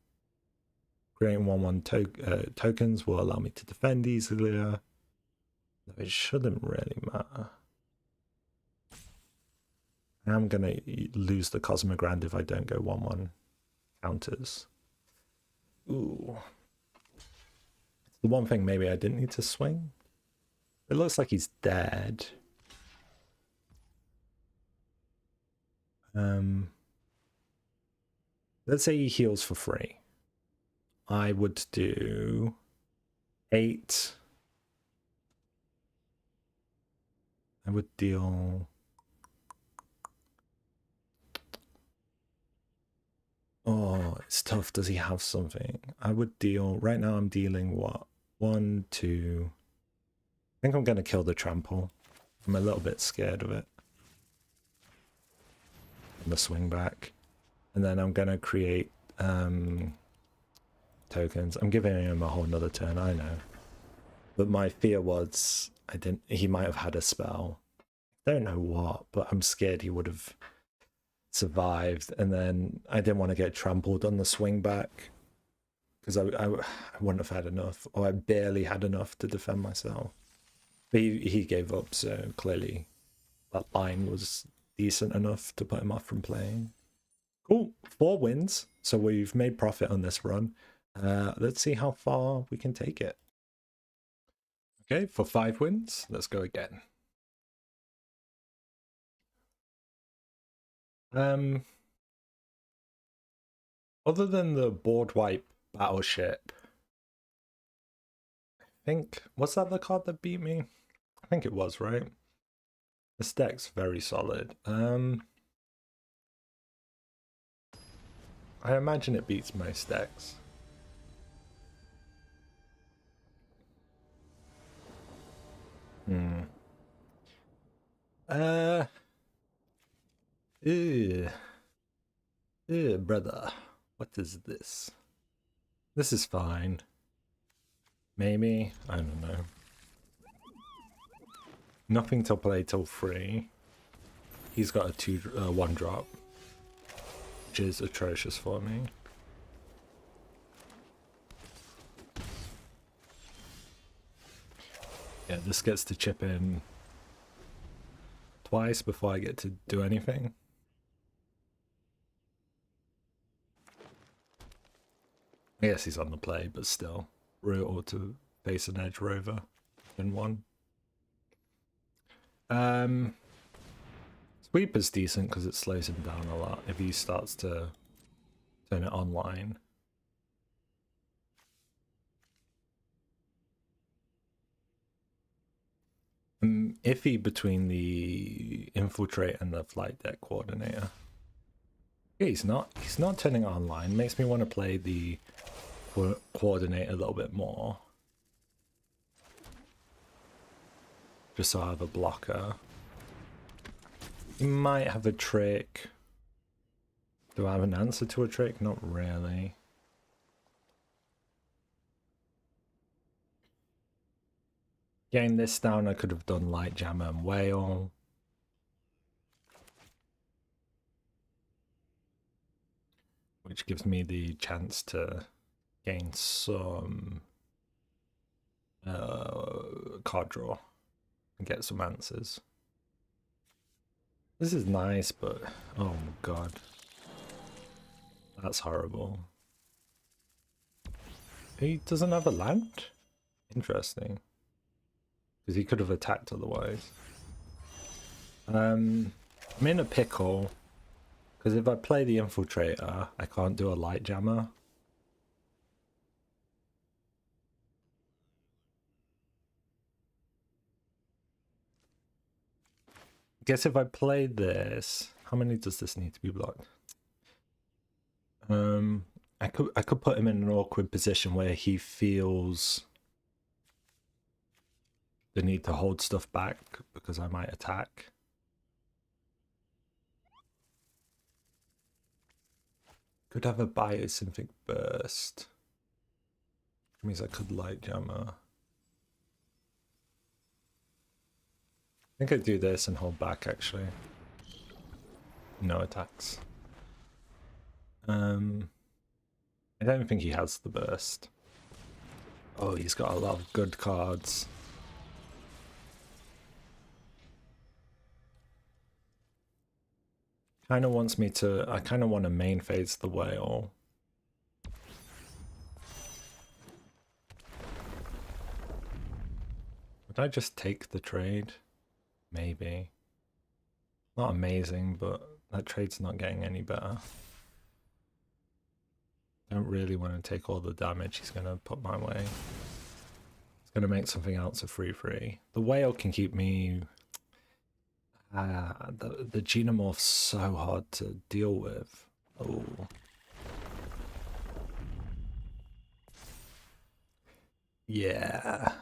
Creating 1/1 tokens will allow me to defend easier. Though it shouldn't really matter. I'm going to lose the Cosmogrand if I don't go 1/1 counters. Ooh. The one thing maybe I didn't need to swing It looks like he's dead. Let's say he heals for free. I would do 8. I would deal... Oh, it's tough. Does he have something? I would deal... Right now I'm dealing what? 1, 2... I think I'm going to kill the trample. I'm a little bit scared of it. And the swing back. And then I'm going to create tokens. I'm giving him a whole nother turn, I know. But my fear was he might have had a spell. I don't know what, but I'm scared he would have survived. And then I didn't want to get trampled on the swing back. Because I wouldn't have had enough. Or I barely had enough to defend myself. But he gave up, so clearly that line was decent enough to put him off from playing. Cool, 4 wins. So we've made profit on this run. Let's see how far we can take it. Okay, for 5 wins, let's go again. Other than the board wipe battleship, I think, was that the card that beat me? I think it was, right? This deck's very solid. I imagine it beats most decks. Brother. What is this? This is fine. Maybe? I don't know. Nothing to play till 3. He's got a 1-drop. Which is atrocious for me. Yeah, this gets to chip in twice before I get to do anything. I guess he's on the play, but still. Brutal to face an edge rover in 1. Sweep is decent because it slows him down a lot if he starts to turn it online. I'm iffy between the Infiltrate and the Flight Deck Coordinator. Yeah, he's not turning it online. Makes me want to play the Coordinator a little bit more. Just so I have a blocker. He might have a trick. Do I have an answer to a trick? Not really. Getting this down, I could have done Light Jammer and Whale. Which gives me the chance to gain some card draw and get some answers. This is nice, but oh my god. That's horrible. He doesn't have a land? Interesting. Because he could have attacked otherwise. I'm in a pickle. Because if I play the Infiltrator, I can't do a Light Jammer. I guess if I play this, how many does this need to be blocked? I could put him in an awkward position where he feels the need to hold stuff back because I might attack. Could have a Biosynthetic Burst. Which means I could Light Jammer. I think I'd do this and hold back, actually. No attacks. I don't think he has the burst. Oh, he's got a lot of good cards. Kinda wants me to... I kinda want to main phase the Whale. Did I just take the trade? Maybe. Not amazing, but that trade's not getting any better. Don't really want to take all the damage he's going to put my way. He's going to make something else a 3/3. The whale can keep me... the Xenomorph's so hard to deal with. Oh. Yeah.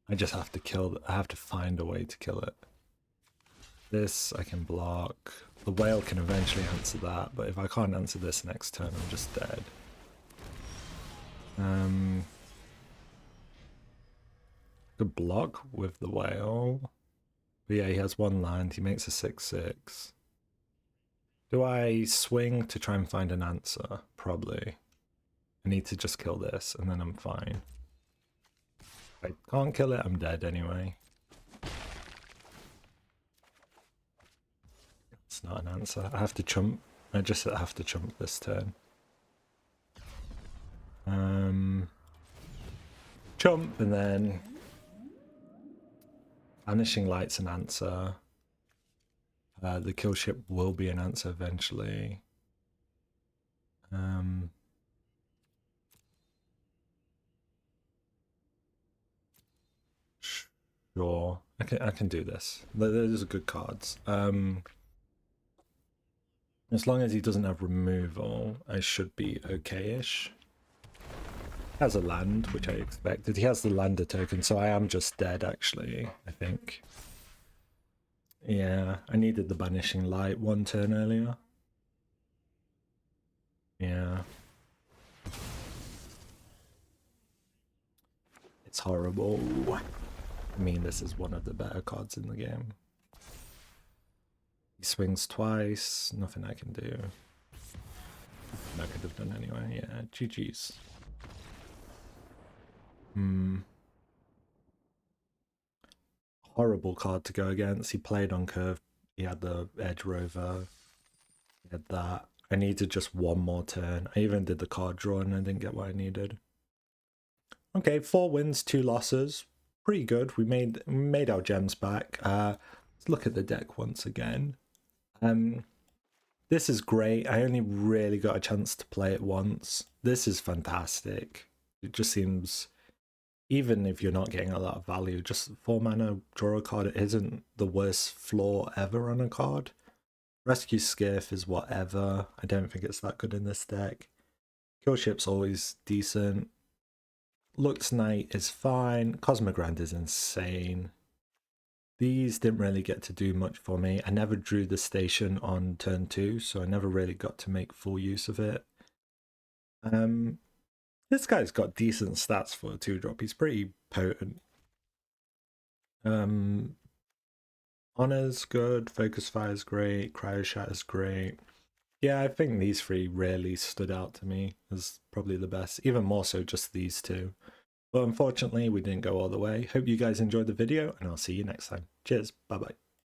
I just have to kill... I have to find a way to kill it. This I can block. The whale can eventually answer that, but if I can't answer this next turn, I'm just dead. Could block with the whale. But yeah, he has one land. He makes a 6/6. Do I swing to try and find an answer? Probably. I need to just kill this, and then I'm fine. If I can't kill it, I'm dead anyway. It's not an answer. I have to chump. I just have to chump this turn. Chump, and then Banishing Light's an answer. The Kill-Ship will be an answer eventually. Sure, I can do this. Those are good cards. As long as he doesn't have removal, I should be okay-ish. Has a land, which I expected. He has the lander token, so I am just dead, actually, I think. Yeah, I needed the Banishing Light one turn earlier. Yeah. It's horrible. I mean, this is one of the better cards in the game. He swings twice, nothing I can do. I could have done anyway, yeah, GG's. Horrible card to go against. He played on curve, he had the Edge Rover, he had that. I needed just one more turn. I even did the card draw and I didn't get what I needed. Okay, 4 wins, 2 losses. Pretty good. We made our gems back. Let's look at the deck once again. This is great. I only really got a chance to play it once. This is fantastic. It just seems, even if you're not getting a lot of value, just 4 mana, draw a card. It isn't the worst flaw ever on a card. Rescue Skiff is whatever. I don't think it's that good in this deck. Kill-Ship's always decent. Luxknight is fine. Cosmogrand is insane. These didn't really get to do much for me. I never drew the station on turn 2, so I never really got to make full use of it. This guy's got decent stats for a 2-drop. He's pretty potent. Honor's good, Focus Fire's great, Cryoshatter's great. Yeah, I think these 3 really stood out to me as probably the best. Even more so just these 2. But unfortunately, we didn't go all the way. Hope you guys enjoyed the video, and I'll see you next time. Cheers. Bye-bye.